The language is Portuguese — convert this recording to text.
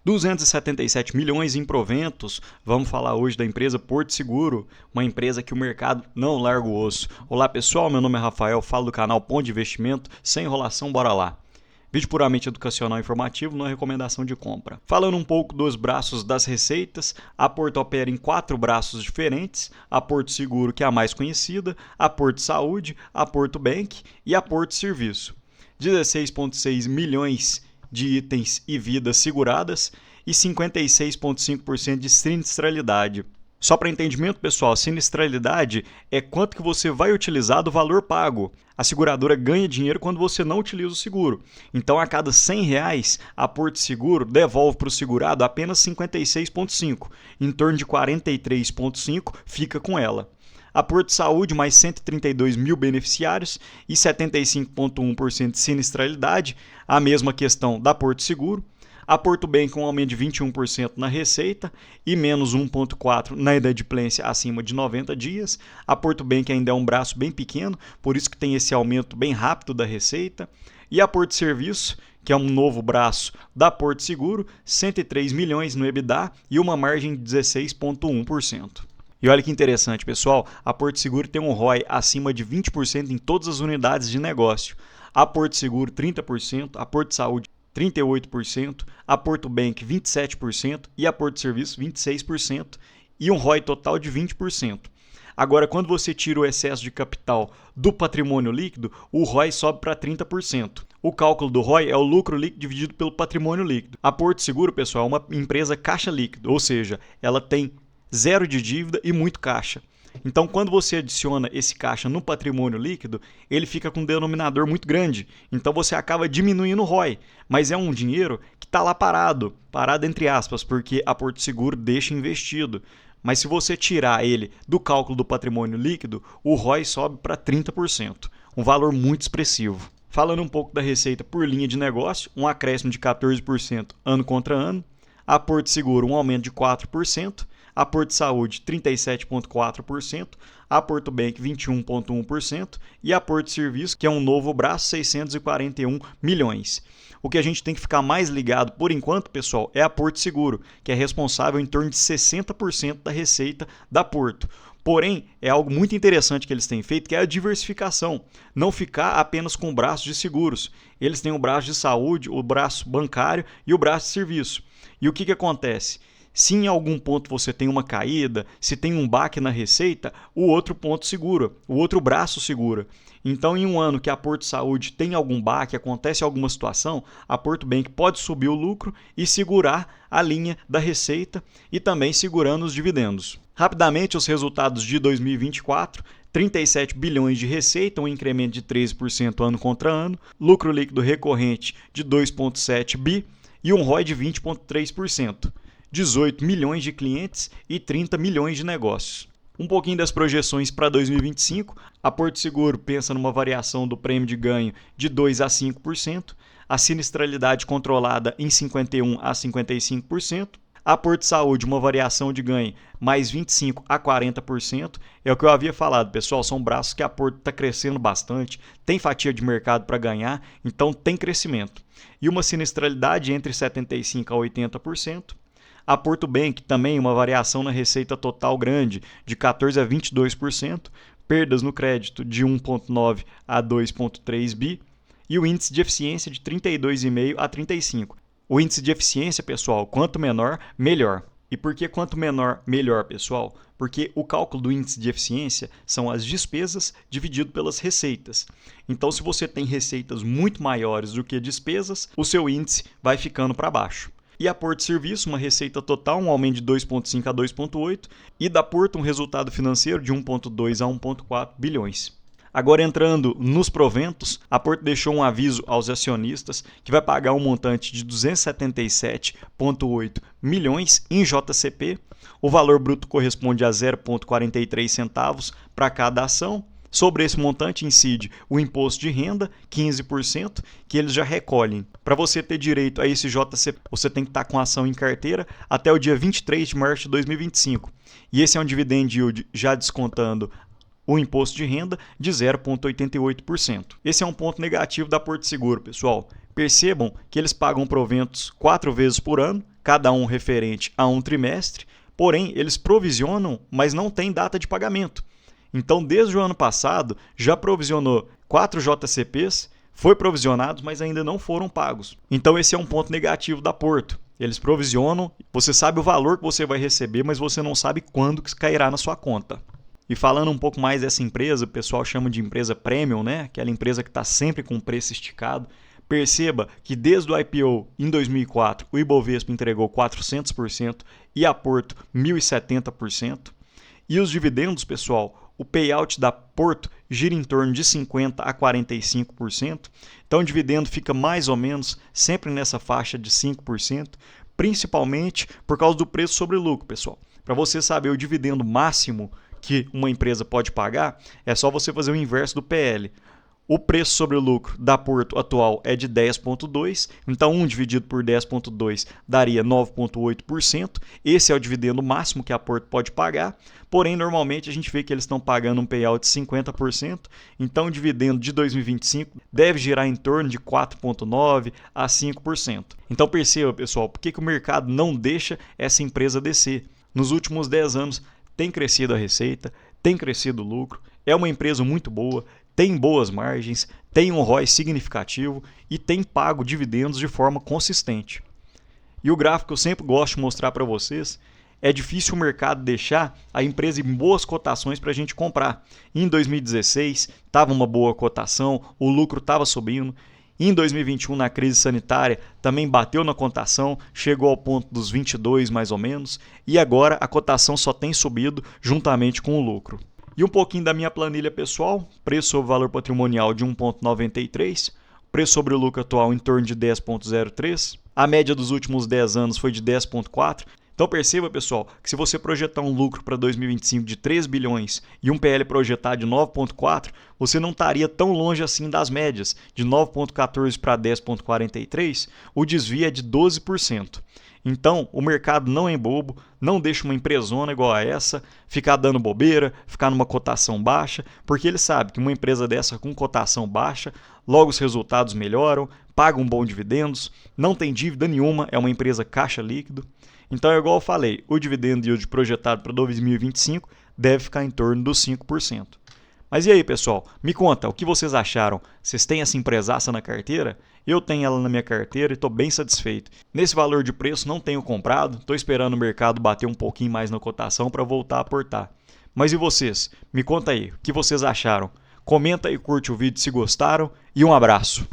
277 milhões em proventos. Vamos falar hoje da empresa Porto Seguro, uma empresa que o mercado não larga o osso. Olá pessoal, meu nome é Rafael, falo do canal Ponto de Investimento, sem enrolação, bora lá. Vídeo puramente educacional e informativo, não é recomendação de compra. Falando um pouco dos braços das receitas, a Porto opera em 4 braços diferentes: a Porto Seguro, que é a mais conhecida, a Porto Saúde, a Porto Bank e a Porto Serviço. 16,6 milhões de itens e vidas seguradas e 56,5% de sinistralidade. Só para entendimento, pessoal, sinistralidade é quanto que você vai utilizar do valor pago. A seguradora ganha dinheiro quando você não utiliza o seguro. Então, a cada R$100, a Porto Seguro devolve para o segurado apenas 56,5. Em torno de 43,5 fica com ela. A Porto Saúde, mais 132 mil beneficiários e 75,1% de sinistralidade, a mesma questão da Porto Seguro. A Porto Bank, um aumento de 21% na receita e menos 1,4% na inadimplência acima de 90 dias. A Porto Bank ainda é um braço bem pequeno, por isso que tem esse aumento bem rápido da receita. E a Porto Serviço, que é um novo braço da Porto Seguro, 103 milhões no EBITDA e uma margem de 16,1%. E olha que interessante, pessoal, a Porto Seguro tem um ROI acima de 20% em todas as unidades de negócio. A Porto Seguro, 30%, a Porto Saúde, 38%, a Porto Bank, 27% e a Porto Serviço, 26%, e um ROI total de 20%. Agora, quando você tira o excesso de capital do patrimônio líquido, o ROI sobe para 30%. O cálculo do ROI é o lucro líquido dividido pelo patrimônio líquido. A Porto Seguro, pessoal, é uma empresa caixa líquido, ou seja, ela tem zero de dívida e muito caixa. Então, quando você adiciona esse caixa no patrimônio líquido, ele fica com um denominador muito grande. Então, você acaba diminuindo o ROI, mas é um dinheiro que está lá parado entre aspas, porque a Porto Seguro deixa investido. Mas se você tirar ele do cálculo do patrimônio líquido, o ROI sobe para 30%, um valor muito expressivo. Falando um pouco da receita por linha de negócio, um acréscimo de 14% ano contra ano. A Porto Seguro, um aumento de 4%. A Porto Saúde, 37,4%, a Porto Bank, 21,1% e a Porto Serviço, que é um novo braço, 641 milhões. O que a gente tem que ficar mais ligado, por enquanto, pessoal, é a Porto Seguro, que é responsável em torno de 60% da receita da Porto. Porém, é algo muito interessante que eles têm feito, que é a diversificação. Não ficar apenas com o braço de seguros. Eles têm o braço de saúde, o braço bancário e o braço de serviço. E o que acontece? Se em algum ponto você tem uma caída, se tem um baque na receita, o outro ponto segura, o outro braço segura. Então, em um ano que a Porto Saúde tem algum baque, acontece alguma situação, a Porto Bank pode subir o lucro e segurar a linha da receita e também segurando os dividendos. Rapidamente, os resultados de 2024, 37 bilhões de receita, um incremento de 13% ano contra ano, lucro líquido recorrente de 2,7 bi e um ROI de 20,3%. 18 milhões de clientes e 30 milhões de negócios. Um pouquinho das projeções para 2025, a Porto Seguro pensa numa variação do prêmio de ganho de 2 a 5%, a sinistralidade controlada em 51 a 55%, a Porto Saúde uma variação de ganho mais 25 a 40%, é o que eu havia falado, pessoal, são braços que a Porto está crescendo bastante, tem fatia de mercado para ganhar, então tem crescimento. E uma sinistralidade entre 75 a 80%, a Porto Bank também uma variação na receita total grande, de 14% a 22%, perdas no crédito de 1,9 a 2,3 bi e o índice de eficiência de 32,5 a 35. O índice de eficiência, pessoal, quanto menor, melhor. E por que quanto menor, melhor, pessoal? Porque o cálculo do índice de eficiência são as despesas dividido pelas receitas. Então, se você tem receitas muito maiores do que despesas, o seu índice vai ficando para baixo. E a Porto Serviço, uma receita total, um aumento de 2,5 a 2,8 e da Porto um resultado financeiro de 1,2 a 1,4 bilhões. Agora entrando nos proventos, a Porto deixou um aviso aos acionistas que vai pagar um montante de 277,8 milhões em JCP. O valor bruto corresponde a 0,43 centavos para cada ação. Sobre esse montante incide o imposto de renda, 15%, que eles já recolhem. Para você ter direito a esse JCP, você tem que estar com a ação em carteira até o dia 23 de março de 2025. E esse é um dividend yield já descontando o imposto de renda de 0,88%. Esse é um ponto negativo da Porto Seguro, pessoal. Percebam que eles pagam proventos 4 vezes por ano, cada um referente a um trimestre, porém eles provisionam, mas não tem data de pagamento. Então, desde o ano passado, já provisionou 4 JCPs, foi provisionados, mas ainda não foram pagos. Então, esse é um ponto negativo da Porto. Eles provisionam, você sabe o valor que você vai receber, mas você não sabe quando que cairá na sua conta. E falando um pouco mais dessa empresa, o pessoal chama de empresa premium, né? Aquela empresa que está sempre com preço esticado. Perceba que desde o IPO em 2004, o Ibovespa entregou 400% e a Porto 1.070%. E os dividendos, pessoal, o payout da Porto gira em torno de 50% a 45%. Então o dividendo fica mais ou menos sempre nessa faixa de 5%, principalmente por causa do preço sobre lucro, pessoal. Para você saber o dividendo máximo que uma empresa pode pagar, é só você fazer o inverso do PL. O preço sobre o lucro da Porto atual é de 10,2, então 1 dividido por 10,2 daria 9,8%. Esse é o dividendo máximo que a Porto pode pagar, porém normalmente a gente vê que eles estão pagando um payout de 50%, então o dividendo de 2025 deve girar em torno de 4,9% a 5%. Então perceba, pessoal, por que o mercado não deixa essa empresa descer? Nos últimos 10 anos tem crescido a receita, tem crescido o lucro, é uma empresa muito boa, tem boas margens, tem um ROI significativo e tem pago dividendos de forma consistente. E o gráfico que eu sempre gosto de mostrar para vocês, é difícil o mercado deixar a empresa em boas cotações para a gente comprar. Em 2016 estava uma boa cotação, o lucro estava subindo. Em 2021, na crise sanitária, também bateu na cotação, chegou ao ponto dos 22 mais ou menos, e agora a cotação só tem subido juntamente com o lucro. E um pouquinho da minha planilha pessoal, preço sobre valor patrimonial de 1,93, preço sobre o lucro atual em torno de 10,03, a média dos últimos 10 anos foi de 10,4. Então perceba, pessoal, que se você projetar um lucro para 2025 de 3 bilhões e um PL projetado de 9,4, você não estaria tão longe assim das médias. De 9,14 para 10,43, o desvio é de 12%. Então, o mercado não é bobo, não deixa uma empresona igual a essa ficar dando bobeira, ficar numa cotação baixa, porque ele sabe que uma empresa dessa com cotação baixa, logo os resultados melhoram, pagam bons dividendos, não tem dívida nenhuma, é uma empresa caixa líquido. Então, é igual eu falei, o dividendo yield projetado para 2025 deve ficar em torno dos 5%. Mas e aí, pessoal? Me conta, o que vocês acharam? Vocês têm essa empresaça na carteira? Eu tenho ela na minha carteira e estou bem satisfeito. Nesse valor de preço não tenho comprado, estou esperando o mercado bater um pouquinho mais na cotação para voltar a aportar. Mas e vocês? Me conta aí, o que vocês acharam? Comenta e curte o vídeo se gostaram e um abraço!